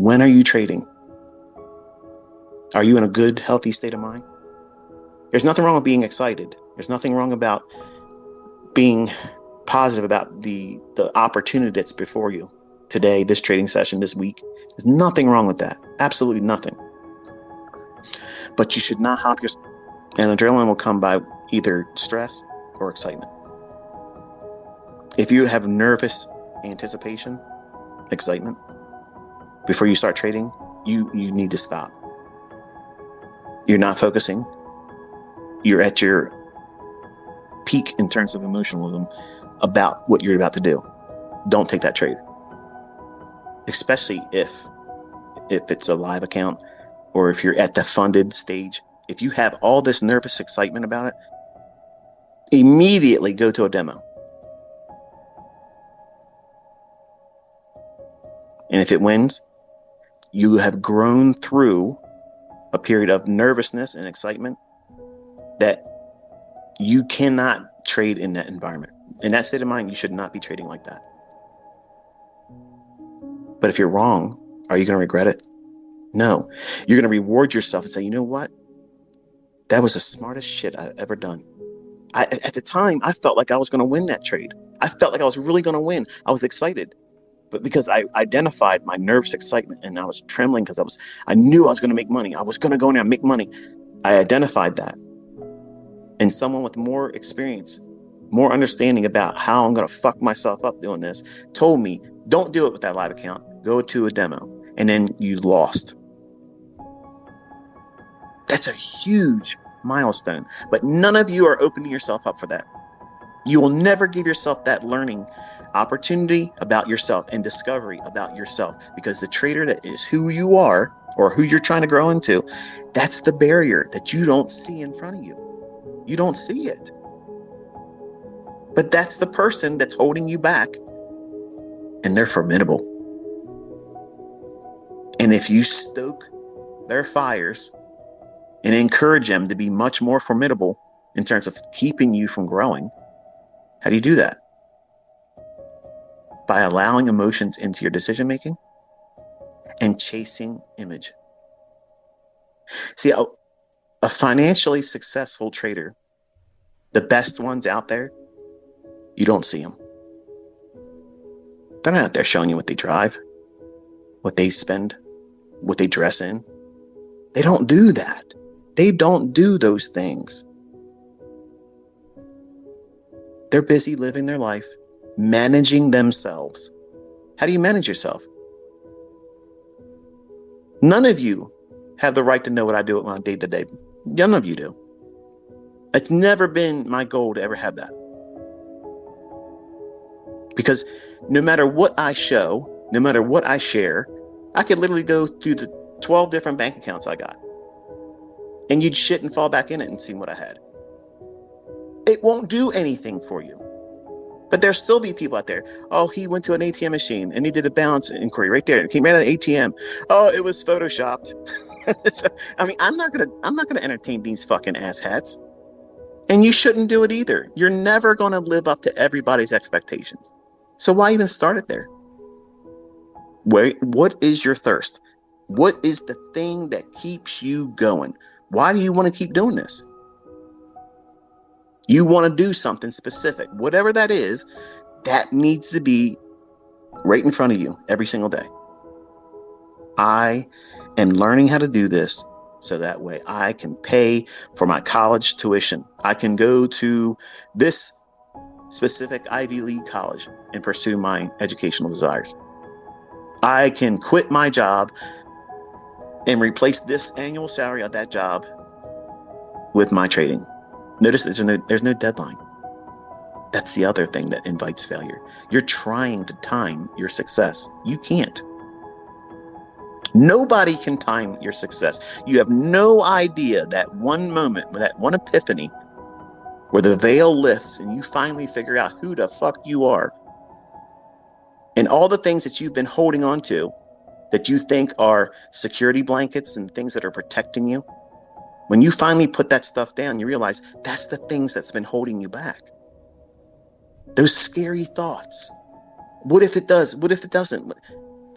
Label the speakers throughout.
Speaker 1: When are you trading? Are you in a good, healthy state of mind? There's nothing wrong with being excited. There's nothing wrong about being positive about the opportunity that's before you today, this trading session, this week. There's nothing wrong with that. Absolutely nothing. But you should not hop yourself. And adrenaline will come by either stress or excitement. If you have nervous anticipation, excitement, before you start trading, you need to stop. You're not focusing. You're at your peak in terms of emotionalism about what you're about to do. Don't take that trade. Especially if it's a live account or if you're at the funded stage. If you have all this nervous excitement about it, immediately go to a demo. And if it wins, you have grown through a period of nervousness and excitement that you cannot trade in that environment. In that state of mind, you should not be trading like that. But if you're wrong, are you going to regret it? No. You're going to reward yourself and say, you know what? That was the smartest shit I've ever done. At the time, I felt like I was going to win that trade. I felt like I was really going to win. I was excited. But because I identified my nervous excitement and I was trembling because I knew I was going to make money. I was going to go in there and make money. I identified that. And someone with more experience, more understanding about how I'm going to fuck myself up doing this, told me, don't do it with that live account. Go to a demo. And then you lost. That's a huge milestone. But none of you are opening yourself up for that. You will never give yourself that learning opportunity about yourself and discovery about yourself, because the trader that is who you are or who you're trying to grow into, that's the barrier that you don't see in front of you. You don't see it. But that's the person that's holding you back, and they're formidable. And if you stoke their fires and encourage them to be much more formidable in terms of keeping you from growing, how do you do that? By allowing emotions into your decision making and chasing image. See, a financially successful trader, the best ones out there, you don't see them. They're not out there showing you what they drive, what they spend, what they dress in. They don't do that. They don't do those things. They're busy living their life, managing themselves. How do you manage yourself? None of you have the right to know what I do with my day-to-day. None of you do. It's never been my goal to ever have that. Because no matter what I show, no matter what I share, I could literally go through the 12 different bank accounts I got. And you'd shit and fall back in it and see what I had. It won't do anything for you. But there'll still be people out there. Oh, he went to an ATM machine and he did a balance inquiry right there. It came right out of the ATM. Oh, it was photoshopped. I mean, I'm not gonna entertain these fucking asshats. And you shouldn't do it either. You're never gonna live up to everybody's expectations. So why even start it there? What is your thirst? What is the thing that keeps you going? Why do you want to keep doing this? You want to do something specific. Whatever that is, that needs to be right in front of you every single day. I am learning how to do this so that way I can pay for my college tuition. I can go to this specific Ivy League college and pursue my educational desires. I can quit my job and replace this annual salary of that job with my trading. Notice there's no deadline. That's the other thing that invites failure. You're trying to time your success. You can't. Nobody can time your success. You have no idea that one moment, that one epiphany, where the veil lifts and you finally figure out who the fuck you are. And all the things that you've been holding on to that you think are security blankets and things that are protecting you. When you finally put that stuff down, you realize that's the things that's been holding you back. Those scary thoughts. What if it does? What if it doesn't?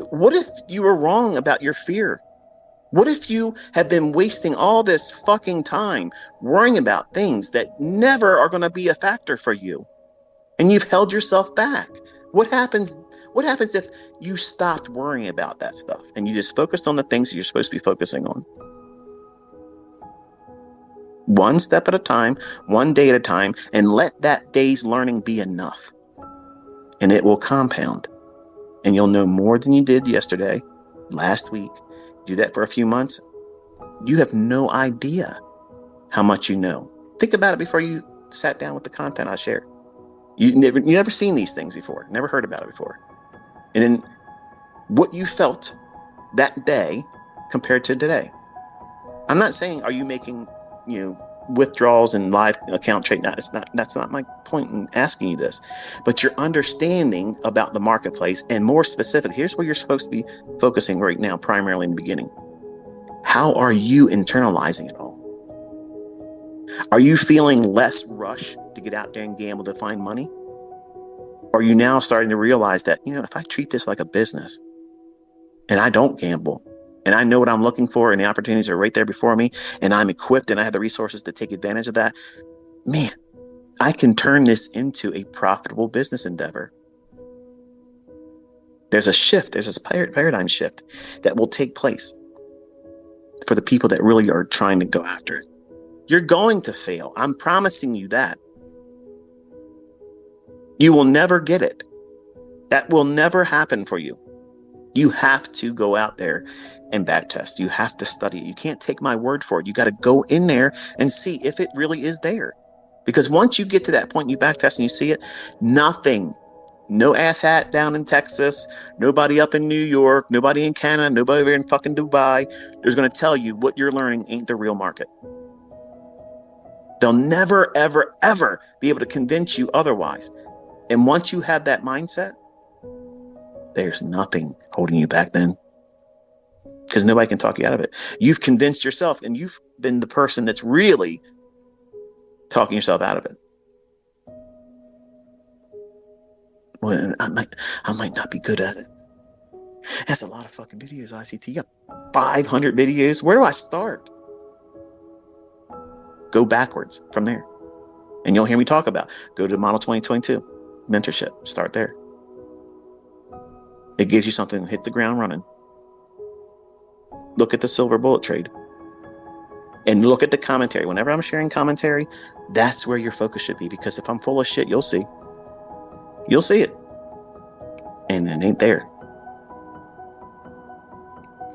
Speaker 1: What if you were wrong about your fear? What if you have been wasting all this fucking time worrying about things that never are going to be a factor for you, and you've held yourself back? What happens? What happens if you stopped worrying about that stuff and you just focused on the things that you're supposed to be focusing on? One step at a time, one day at a time, and let that day's learning be enough. And it will compound. And you'll know more than you did yesterday, last week. Do that for a few months. You have no idea how much you know. Think about it before you sat down with the content I shared. You never seen these things before, never heard about it before. And then what you felt that day compared to today. I'm not saying, are you making, withdrawals and live account trade? That's not my point in asking you this, but your understanding about the marketplace, and more specific, here's where you're supposed to be focusing right now, primarily in the beginning. How are you internalizing it all? Are you feeling less rush to get out there and gamble to find money? Or are you now starting to realize that, if I treat this like a business and I don't gamble, and I know what I'm looking for, and the opportunities are right there before me, and I'm equipped and I have the resources to take advantage of that, man, I can turn this into a profitable business endeavor. There's a shift, there's this paradigm shift that will take place for the people that really are trying to go after it. You're going to fail. I'm promising you that. You will never get it. That will never happen for you. You have to go out there and backtest. You have to study it. You can't take my word for it. You got to go in there and see if it really is there. Because once you get to that point, you backtest and you see it, nothing, no asshat down in Texas, nobody up in New York, nobody in Canada, nobody over in fucking Dubai, is going to tell you what you're learning ain't the real market. They'll never, ever, ever be able to convince you otherwise. And once you have that mindset, there's nothing holding you back then, because nobody can talk you out of it. You've convinced yourself, and you've been the person that's really talking yourself out of it. Well, I might not be good at it. That's a lot of fucking videos, ICT. You got 500 videos. Where do I start? Go backwards from there. And you'll hear me talk about, go to Model 2022, Mentorship, start there. It gives you something to hit the ground running. Look at the silver bullet trade. And look at the commentary. Whenever I'm sharing commentary, that's where your focus should be. Because if I'm full of shit, you'll see. You'll see it. And it ain't there.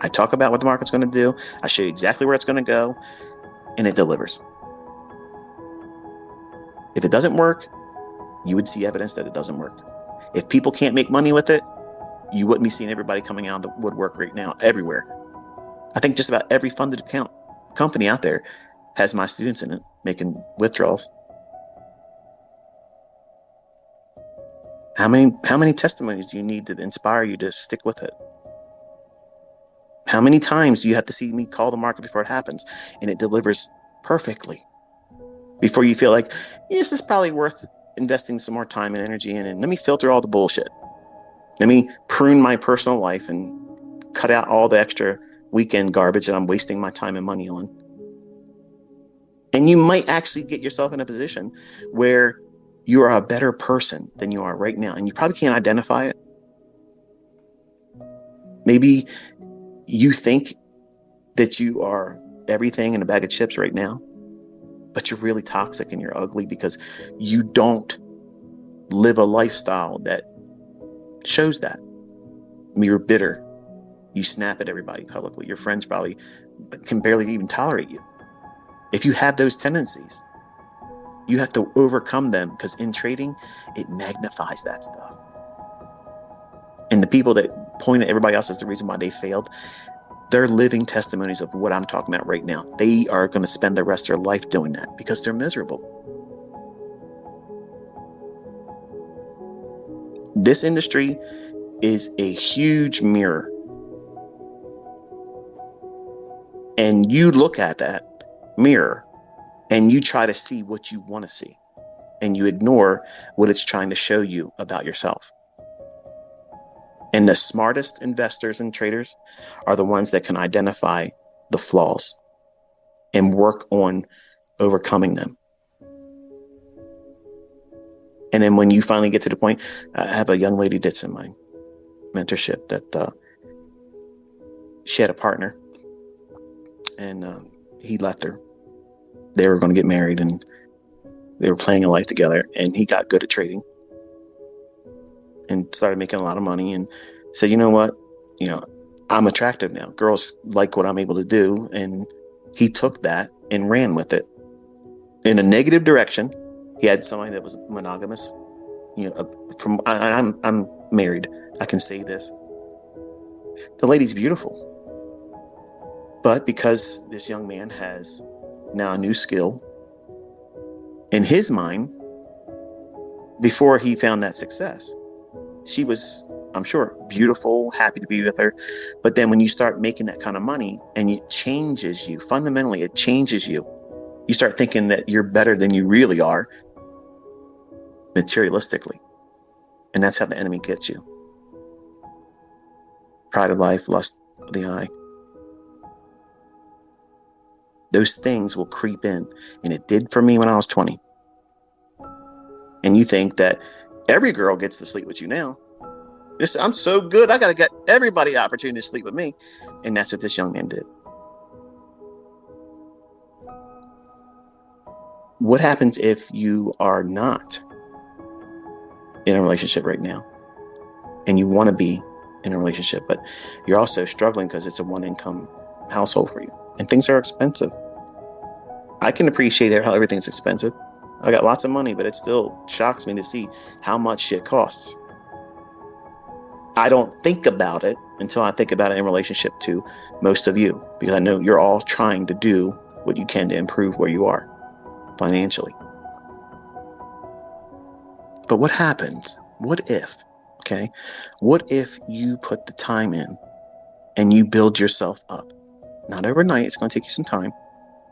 Speaker 1: I talk about what the market's going to do. I show you exactly where it's going to go. And it delivers. If it doesn't work, you would see evidence that it doesn't work. If people can't make money with it, you wouldn't be seeing everybody coming out of the woodwork right now, everywhere. I think just about every funded account company out there has my students in it making withdrawals. How many testimonies do you need to inspire you to stick with it? How many times do you have to see me call the market before it happens and it delivers perfectly? Before you feel like, this is probably worth investing some more time and energy in, and let me filter all the bullshit. Let me prune my personal life and cut out all the extra weekend garbage that I'm wasting my time and money on. And you might actually get yourself in a position where you are a better person than you are right now. And you probably can't identify it. Maybe you think that you are everything in a bag of chips right now, but you're really toxic and you're ugly because you don't live a lifestyle that shows that. You're bitter. You snap at everybody publicly. Your friends probably can barely even tolerate you. If you have those tendencies, you have to overcome them, because in trading, it magnifies that stuff. And the people that point at everybody else as the reason why they failed, they're living testimonies of what I'm talking about right now. They are going to spend the rest of their life doing that because they're miserable. This industry is a huge mirror. And you look at that mirror and you try to see what you want to see, and you ignore what it's trying to show you about yourself. And the smartest investors and traders are the ones that can identify the flaws and work on overcoming them. And then when you finally get to the point, I have a young lady that's in my mentorship that she had a partner, and he left her. They were going to get married, and they were planning a life together, and he got good at trading and started making a lot of money and said, you know what, I'm attractive now. Girls like what I'm able to do. And he took that and ran with it in a negative direction. He had somebody that was monogamous. I'm married. I can say this. The lady's beautiful. But because this young man has now a new skill in his mind, before he found that success, she was, I'm sure, beautiful, happy to be with her. But then when you start making that kind of money and it changes you, fundamentally, it changes you. You start thinking that you're better than you really are materialistically. And that's how the enemy gets you. Pride of life, lust of the eye. Those things will creep in. And it did for me when I was 20. And you think that every girl gets to sleep with you now. I'm so good. I got to get everybody the opportunity to sleep with me. And that's what this young man did. What happens if you are not in a relationship right now and you want to be in a relationship, but you're also struggling because it's a one-income household for you and things are expensive? I can appreciate how everything's expensive. I got lots of money, but it still shocks me to see how much shit costs. I don't think about it until I think about it in relationship to most of you, because I know you're all trying to do what you can to improve where you are financially. But what happens? What if, okay? What if you put the time in and you build yourself up? Not overnight, it's going to take you some time,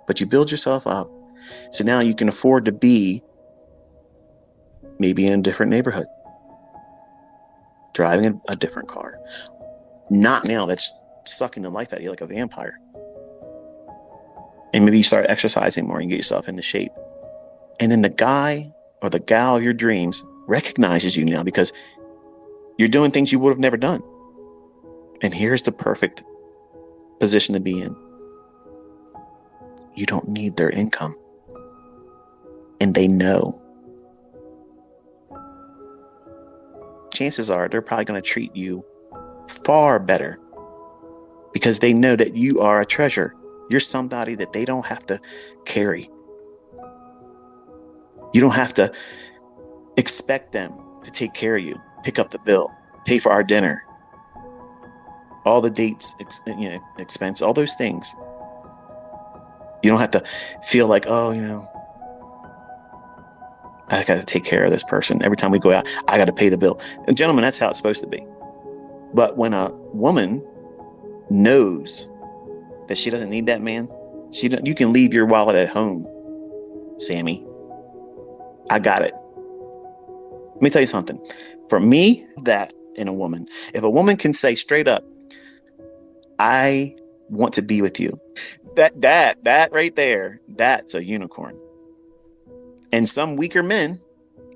Speaker 1: but you build yourself up. So now you can afford to be maybe in a different neighborhood, driving a different car. Not now that's sucking the life out of you like a vampire. And maybe you start exercising more and get yourself into shape. And then the guy or the gal of your dreams recognizes you now because you're doing things you would have never done. And here's the perfect position to be in. You don't need their income. And they know. Chances are they're probably going to treat you far better because they know that you are a treasure. You're somebody that they don't have to carry. You don't have to expect them to take care of you, pick up the bill, pay for our dinner, all the dates, expense, all those things. You don't have to feel like, oh, I got to take care of this person. Every time we go out, I got to pay the bill. And gentlemen, that's how it's supposed to be. But when a woman knows that she doesn't need that man, you can leave your wallet at home, Sammy. I got it. Let me tell you something. For me, that in a woman, if a woman can say straight up, I want to be with you, that right there, that's a unicorn. And some weaker men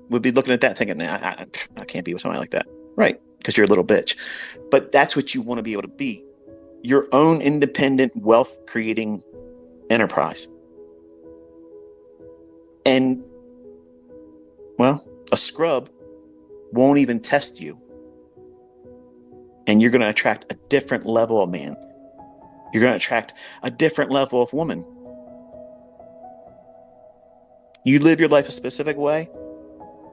Speaker 1: would be looking at that thinking, I can't be with somebody like that. Right. Because you're a little bitch. But that's what you want to be able to be. Your own independent wealth creating enterprise. And, well, a scrub won't even test you. And you're going to attract a different level of man. You're going to attract a different level of woman. You live your life a specific way,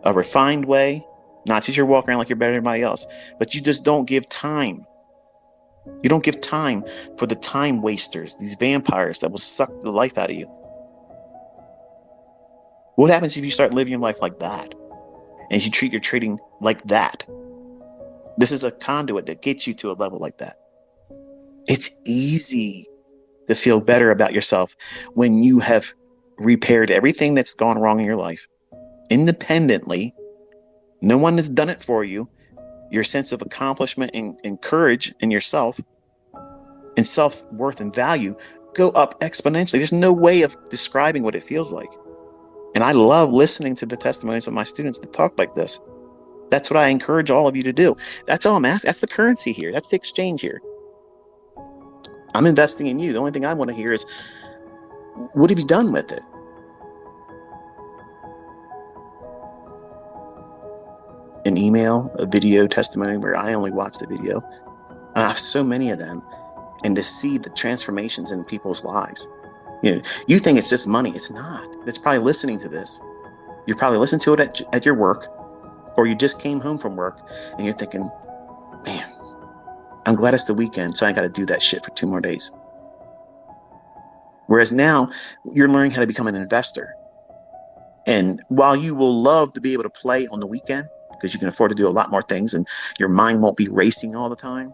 Speaker 1: a refined way, not that you're walking around like you're better than anybody else, but you just don't give time. You don't give time for the time wasters, these vampires that will suck the life out of you. What happens if you start living your life like that? And you treat your trading like that? This is a conduit that gets you to a level like that. It's easy to feel better about yourself when you have repaired everything that's gone wrong in your life independently. No one has done it for you. your sense of accomplishment and courage in yourself and self-worth and value go up exponentially. There's no way of describing what it feels like. And I love listening to the testimonies of my students that talk like this. That's what I encourage all of you to do. That's all I'm asking. That's the currency here. That's the exchange here. I'm investing in you. The only thing I want to hear is, what have you done with it? An email, a video testimony where I only watch the video. I have so many of them. And to see the transformations in people's lives. You think it's just money. It's not. It's probably listening to this. You're probably listening to it at your work, or you just came home from work and you're thinking, man, I'm glad it's the weekend, so I ain't got to do that shit for 2 more days. Whereas now you're learning how to become an investor. And while you will love to be able to play on the weekend because you can afford to do a lot more things and your mind won't be racing all the time,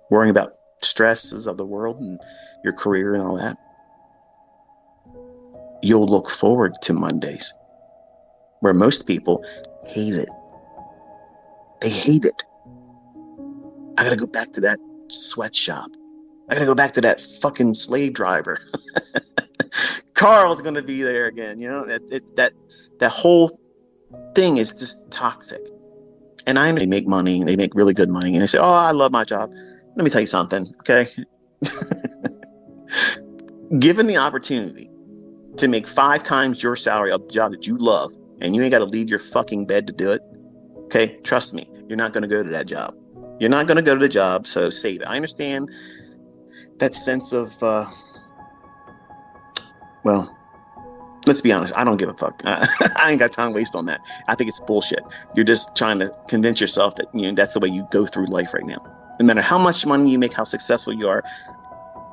Speaker 1: worrying about stresses of the world and your career and all that, you'll look forward to Mondays, where most people hate it. They hate it. I gotta go back to that sweatshop. I gotta go back to that fucking slave driver. Carl's gonna be there again. That whole thing is just toxic. And I know they make money, they make really good money, and they say, oh, I love my job. Let me tell you something, okay? Given the opportunity to make 5 times your salary of the job that you love, and you ain't got to leave your fucking bed to do it, okay? Trust me, you're not going to go to that job. You're not going to go to the job, so save it. I understand that sense of, well, let's be honest, I don't give a fuck. I ain't got time to waste on that. I think it's bullshit. You're just trying to convince yourself that that's the way you go through life right now. No matter how much money you make, how successful you are,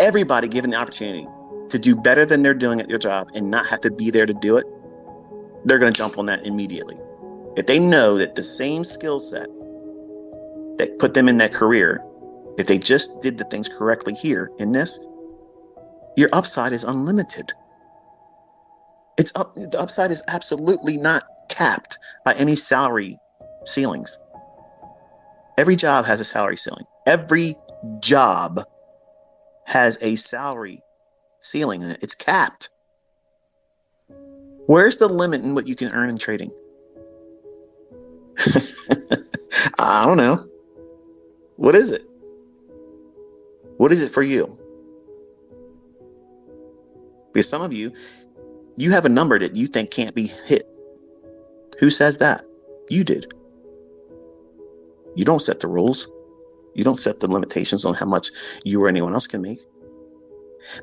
Speaker 1: everybody given the opportunity to do better than they're doing at your job and not have to be there to do it, they're going to jump on that immediately. If they know that the same skill set that put them in that career, if they just did the things correctly here in this, your upside is unlimited. The upside is absolutely not capped by any salary ceilings. Every job has a salary ceiling. Every job has a salary ceiling in it. It's capped. Where's the limit in what you can earn in trading? I don't know. What is it? What is it for you? Because some of you have a number that you think can't be hit. Who says that? You did. You don't set the rules. You don't set the limitations on how much you or anyone else can make.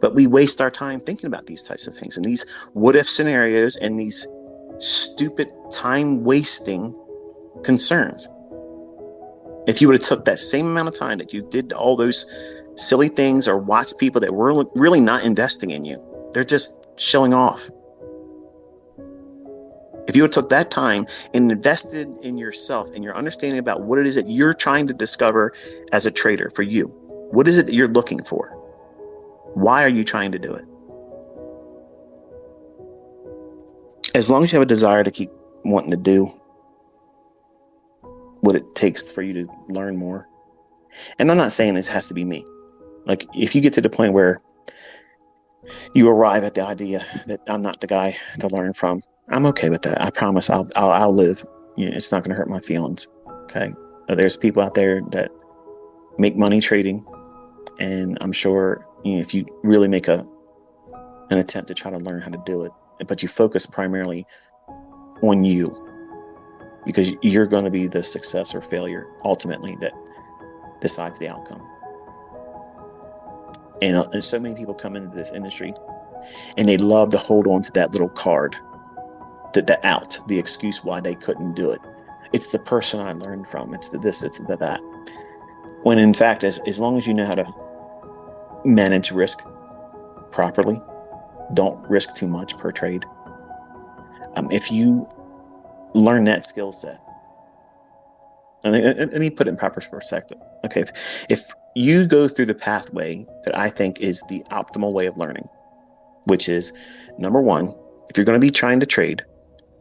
Speaker 1: But we waste our time thinking about these types of things and these what-if scenarios and these stupid time-wasting concerns. If you would have took that same amount of time that you did all those silly things or watched people that were really not investing in you, they're just showing off. If you would have took that time and invested in yourself and your understanding about what it is that you're trying to discover as a trader for you, what is it that you're looking for? Why are you trying to do it? As long as you have a desire to keep wanting to do what it takes for you to learn more. And I'm not saying this has to be me. Like, if you get to the point where you arrive at the idea that I'm not the guy to learn from, I'm okay with that. I promise I'll live. It's not going to hurt my feelings. Okay. There's people out there that make money trading. And I'm sure if you really make an attempt to try to learn how to do it, but you focus primarily on you, because you're going to be the success or failure ultimately that decides the outcome. And so many people come into this industry and they love to hold on to that little card, the excuse why they couldn't do it. It's the person I learned from. It's the this, it's the that. When in fact, as long as you know how to manage risk properly, don't risk too much per trade. If you learn that skill set, let me put it in proper perspective. Okay, if you go through the pathway that I think is the optimal way of learning, which is, number one, if you're going to be trying to trade,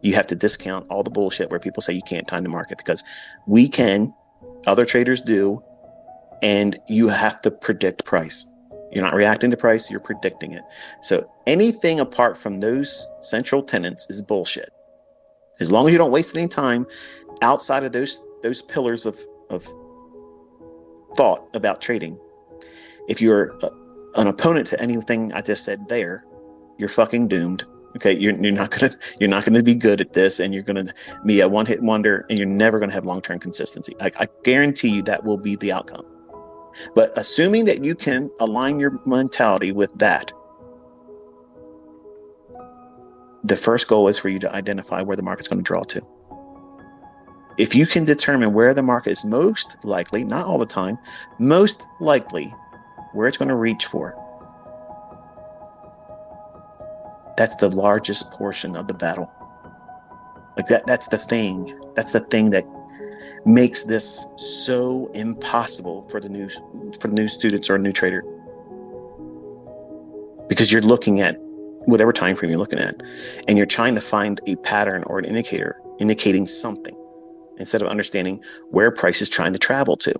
Speaker 1: You have to discount all the bullshit where people say you can't time the market, because we can, other traders do, and you have to predict price. You're not reacting to price, you're predicting it. So anything apart from those central tenets is bullshit. As long as you don't waste any time outside of those pillars of thought about trading, if you're an opponent to anything I just said there, you're fucking doomed. Okay, you're not gonna be good at this, and you're gonna be a one-hit wonder, and you're never gonna have long-term consistency. I guarantee you that will be the outcome. But assuming that you can align your mentality with that, the first goal is for you to identify where the market's going to draw to. If you can determine where the market is most likely, not all the time, most likely where it's going to reach for, that's the largest portion of the battle. Like that's the thing that makes this so impossible for the new students or a new trader, because you're looking at whatever time frame you're looking at, and you're trying to find a pattern or an indicator indicating something, instead of understanding where price is trying to travel to.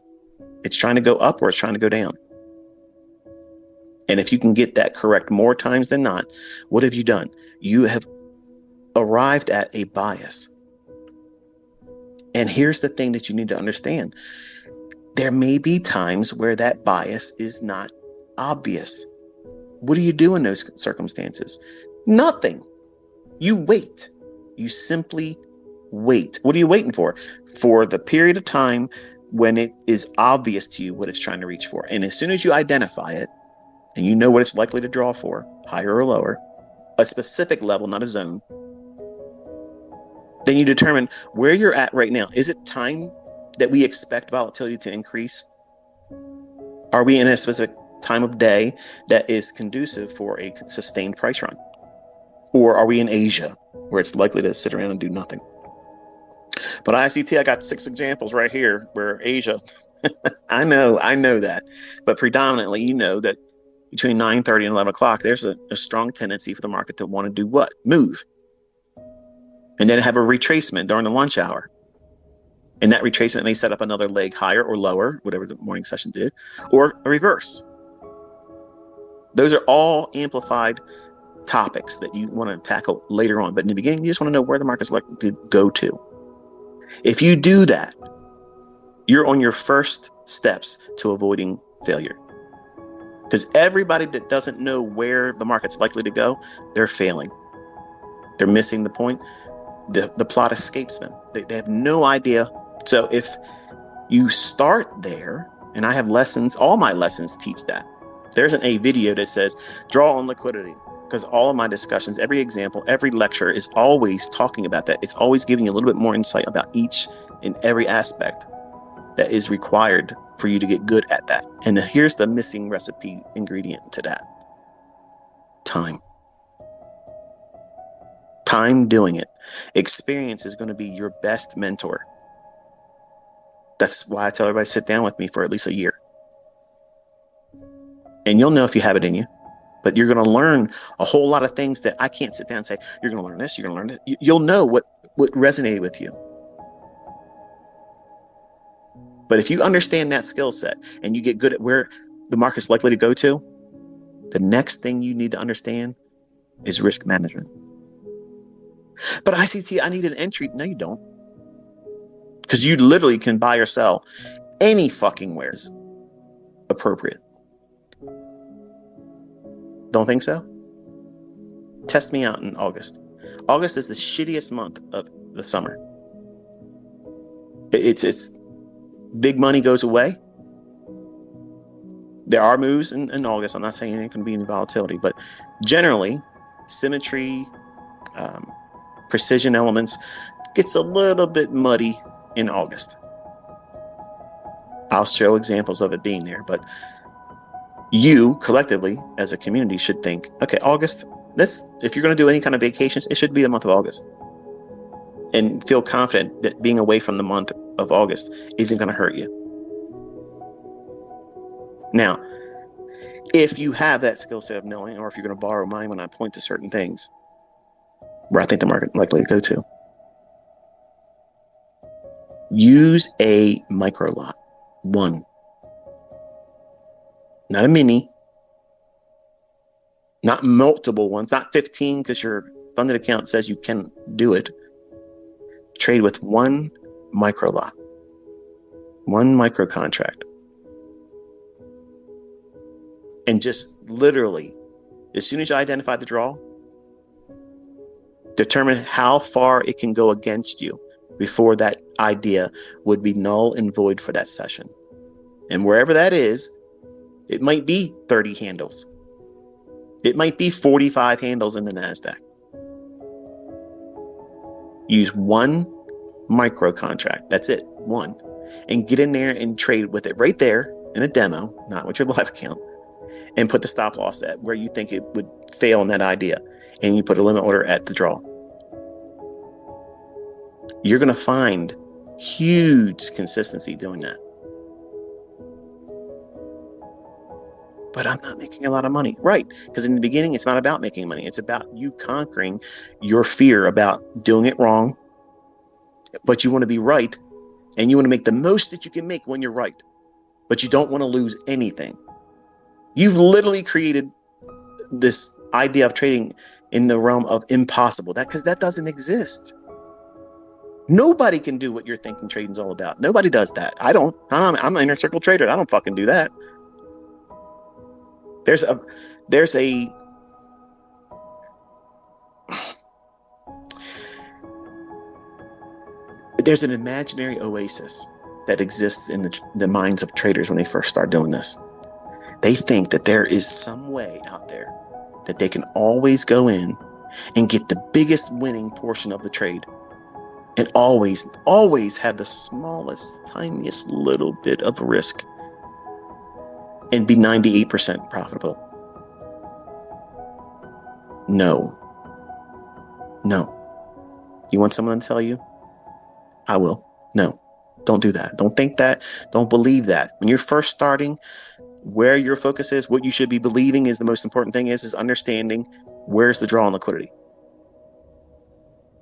Speaker 1: It's trying to go up or it's trying to go down. And if you can get that correct more times than not, what have you done? You have arrived at a bias. And here's the thing that you need to understand. There may be times where that bias is not obvious. What do you do in those circumstances? Nothing. You wait. You simply wait. What are you waiting for? For the period of time when it is obvious to you what it's trying to reach for. And as soon as you identify it, and you know what it's likely to draw for, higher or lower, a specific level, not a zone, then you determine where you're at right now. Is it time that we expect volatility to increase? Are we in a specific time of day that is conducive for a sustained price run? Or are we in Asia where it's likely to sit around and do nothing? But ICT, I got 6 examples right here where Asia, I know that, but predominantly, you know that between 9:30 and 11 o'clock, there's a strong tendency for the market to want to do what? Move. And then have a retracement during the lunch hour. And that retracement may set up another leg higher or lower, whatever the morning session did, or a reverse. Those are all amplified topics that you want to tackle later on. But in the beginning, you just want to know where the market's likely to go to. If you do that, you're on your first steps to avoiding failure. Because everybody that doesn't know where the market's likely to go, they're failing. They're missing the point. The plot escapes them. They have no idea. So if you start there, and I have lessons, all my lessons teach that. There's a video that says draw on liquidity, because all of my discussions, every example, every lecture is always talking about that. It's always giving you a little bit more insight about each and every aspect that is required for you to get good at that. And here's the missing recipe ingredient to that. Time. Time doing it. Experience is going to be your best mentor. That's why I tell everybody, sit down with me for at least a year. And you'll know if you have it in you. But you're going to learn a whole lot of things that I can't sit down and say, you're going to learn this, you're going to learn it. You'll know what resonated with you. But if you understand that skill set and you get good at where the market's likely to go to, the next thing you need to understand is risk management. But ICT, I need an entry. No, you don't. Because you literally can buy or sell any fucking wares appropriate. Don't think so? Test me out in August. August is the shittiest month of the summer. It's big money goes away. There are moves in August. I'm not saying it can be any volatility, but generally, symmetry, precision elements gets a little bit muddy in August. I'll show examples of it being there, but you collectively as a community should think, okay, August, if you're going to do any kind of vacations, it should be the month of August. And feel confident that being away from the month of August isn't going to hurt you. Now, if you have that skill set of knowing, or if you're going to borrow mine when I point to certain things, where I think the market likely to go to. Use a micro lot, one, not a mini, not multiple ones, not 15 because your funded account says you can do it. Trade with one micro lot, one micro contract. And just literally, as soon as you identify the draw, determine how far it can go against you before that idea would be null and void for that session. And wherever that is, it might be 30 handles. It might be 45 handles in the NASDAQ. Use one micro contract. That's it, one. And get in there and trade with it right there in a demo, not with your live account, and put the stop loss at where you think it would fail in that idea. And you put a limit order at the draw. You're going to find huge consistency doing that. But I'm not making a lot of money. Right. Because in the beginning, it's not about making money. It's about you conquering your fear about doing it wrong. But you want to be right. And you want to make the most that you can make when you're right. But you don't want to lose anything. You've literally created this idea of trading in the realm of impossible. Because that doesn't exist. Nobody can do what you're thinking trading's all about. Nobody does that. I don't. I'm an inner circle trader. I don't fucking do that. There's an imaginary oasis that exists in the minds of traders when they first start doing this. They think that there is some way out there that they can always go in and get the biggest winning portion of the trade and always have the smallest, tiniest little bit of risk and be 98% profitable. No. You want someone to tell you? I will. No, don't do that. Don't think that. Don't believe that. When you're first starting, where your focus is, what you should be believing is the most important thing is understanding where's the draw on liquidity.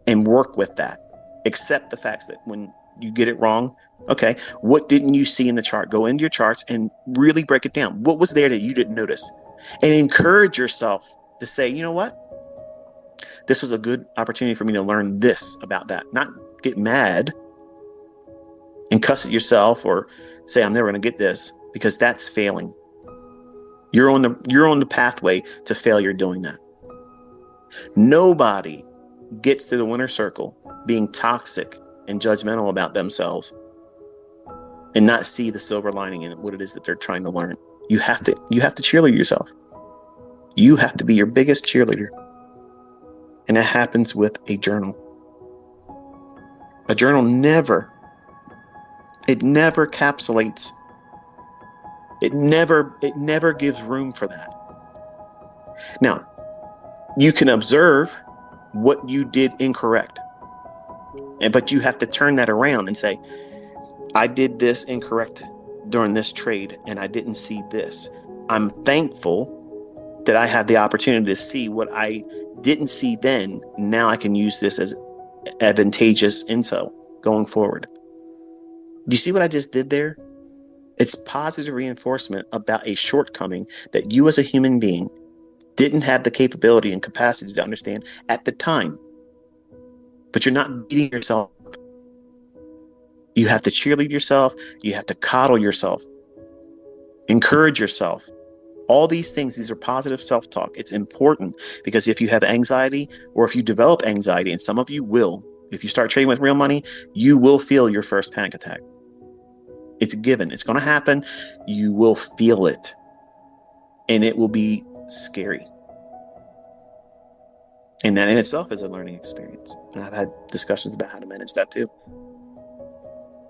Speaker 1: And work with that. Accept the facts that when you get it wrong, okay, what didn't you see in the chart? Go into your charts and really break it down. What was there that you didn't notice? And encourage yourself to say, you know what? This was a good opportunity for me to learn this about that. Not get mad and cuss at yourself or say, I'm never going to get this, because that's failing. You're on the pathway to failure doing that. Nobody gets to the winner's circle being toxic and judgmental about themselves and not see the silver lining in what it is that they're trying to learn. You have to cheerlead yourself. You have to be your biggest cheerleader. And that happens with a journal. A journal never encapsulates. It never gives room for that. Now, you can observe what you did incorrect. But you have to turn that around and say, I did this incorrect during this trade and I didn't see this. I'm thankful that I had the opportunity to see what I didn't see then. Now I can use this as advantageous intel going forward. Do you see what I just did there? It's positive reinforcement about a shortcoming that you as a human being didn't have the capability and capacity to understand at the time. But you're not beating yourself. You have to cheerlead yourself. You have to coddle yourself. Encourage yourself. All these things, these are positive self-talk. It's important because if you have anxiety or if you develop anxiety, and some of you will, if you start trading with real money, you will feel your first panic attack. It's a given. It's going to happen. You will feel it. And it will be scary. And that in itself is a learning experience. And I've had discussions about how to manage that too.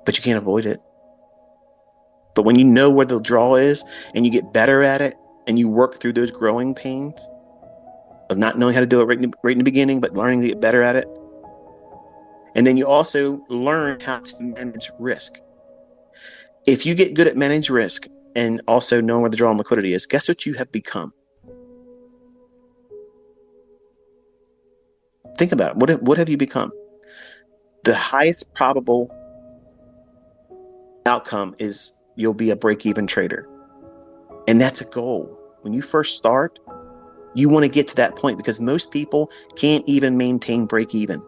Speaker 1: But you can't avoid it. But when you know where the draw is and you get better at it and you work through those growing pains of not knowing how to do it right in the beginning, but learning to get better at it. And then you also learn how to manage risk. If you get good at manage risk and also knowing where the draw on liquidity is, guess what you have become? Think about it. What have you become? The highest probable outcome is you'll be a break-even trader. And that's a goal. When you first start, you want to get to that point because most people can't even maintain break-even.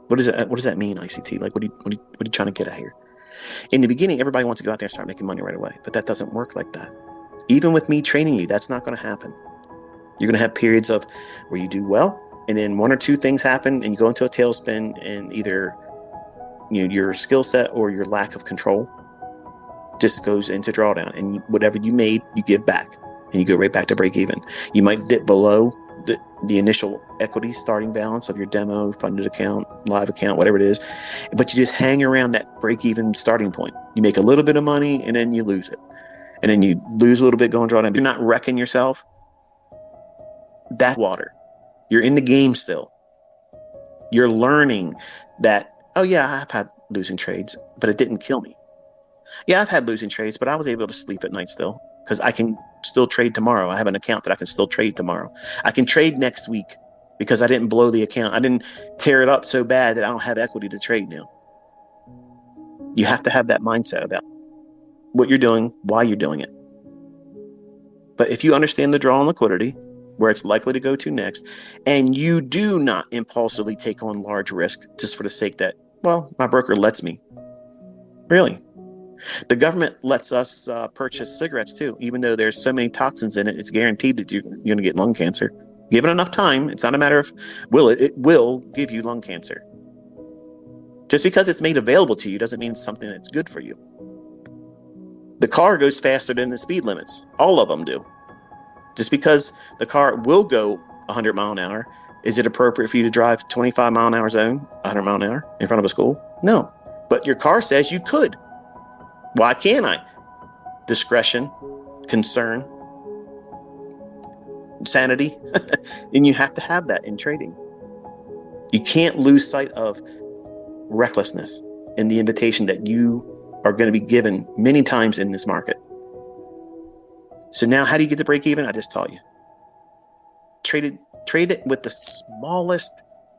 Speaker 1: What does that mean, ICT? Like, what are you trying to get at here? In the beginning, everybody wants to go out there and start making money right away, but that doesn't work like that. Even with me training you, that's not going to happen. You're going to have periods of where you do well, and then one or two things happen, and you go into a tailspin, and either your skill set or your lack of control just goes into drawdown, and whatever you made, you give back, and you go right back to break even. You might dip below the initial equity starting balance of your demo, funded account, live account, whatever it is, but you just hang around that break even starting point. You make a little bit of money, and then you lose it, and then you lose a little bit going drawdown. You're not wrecking yourself. That's water. You're in the game still. You're learning that, oh yeah, I've had losing trades, but it didn't kill me. Yeah, I've had losing trades, but I was able to sleep at night still because I can still trade tomorrow. I have an account that I can still trade tomorrow. I can trade next week because I didn't blow the account. I didn't tear it up so bad that I don't have equity to trade now. You have to have that mindset about what you're doing, why you're doing it. But if you understand the draw on liquidity, where it's likely to go to next, and you do not impulsively take on large risk just for the sake that, well, my broker lets me. Really? The government lets us purchase cigarettes too, even though there's so many toxins in it. It's guaranteed that you're going to get lung cancer. Given enough time, it's not a matter of will it will give you lung cancer. Just because it's made available to you doesn't mean it's something that's good for you. The car goes faster than the speed limits. All of them do. Just because the car will go 100 mile an hour, is it appropriate for you to drive 25 mile an hour zone, 100 mile an hour in front of a school? No. But your car says you could. Why can't I? Discretion, concern, sanity. And you have to have that in trading. You can't lose sight of recklessness and the invitation that you are going to be given many times in this market. So now how do you get to break even? I just taught you. Trade it with the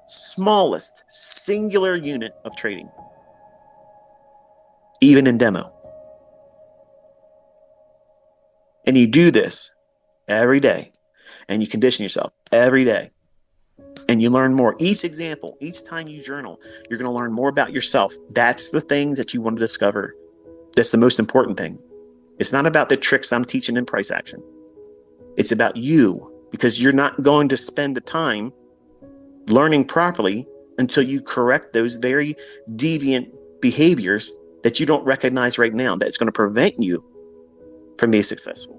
Speaker 1: smallest singular unit of trading, even in demo. And you do this every day, and you condition yourself every day, and you learn more. Each example, each time you journal, you're going to learn more about yourself. That's the thing that you want to discover. That's the most important thing. It's not about the tricks I'm teaching in price action. It's about you, because you're not going to spend the time learning properly until you correct those very deviant behaviors that you don't recognize right now. That's going to prevent you from being successful.